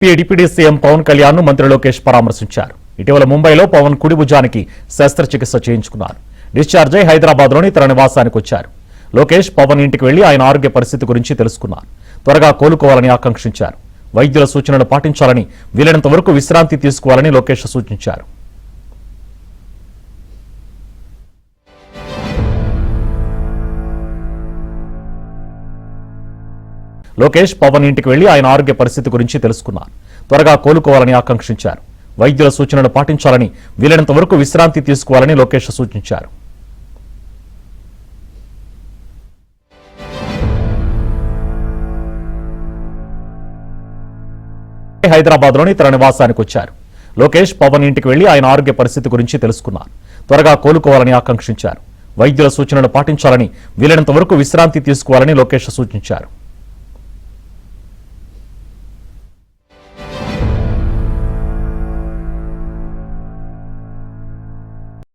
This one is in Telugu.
డిప్యూటీ సీఎం పవన్ కళ్యాణ్ ను మంత్రి లోకేష్ పరామర్శించారు. ఇటీవల ముంబైలో పవన్ కుడి భుజానికి శస్త్రచికిత్స చేయించుకున్నారు. డిశ్చార్జ్ అయి హైదరాబాద్లోని తన నివాసానికి వచ్చారు. లోకేష్ పవన్ ఇంటికి వెళ్లి ఆయన ఆరోగ్య పరిస్థితి గురించి తెలుసుకున్నారు. త్వరగా కోలుకోవాలని ఆకాంక్షించారు. వైద్యుల సూచనలు పాటించాలని, వీలైనంత వరకు విశ్రాంతి తీసుకోవాలని లోకేష్ సూచించారు. లోకేష్ పవన్ ఇంటికి వెళ్లి ఆయన ఆరోగ్య పరిస్థితి గురించి తెలుసుకున్నారు. త్వరగా కోలుకోవాలని ఆకాంక్షించారు. వైద్యుల సూచనలు పాటించాలని, వీలైనంత వరకు విశ్రాంతి తీసుకోవాలని లోకేష్ సూచించారు. హైదరాబాద్లోని తన నివాసానికి వచ్చారు. లోకేష్ పవన్ ఇంటికి వెళ్లి ఆయన ఆరోగ్య పరిస్థితి గురించి తెలుసుకున్నారు. త్వరగా కోలుకోవాలని ఆకాంక్షించారు. వైద్యుల సూచనలు పాటించాలని, వీలైనంత వరకు విశ్రాంతి తీసుకోవాలని లోకేష్ సూచించారు.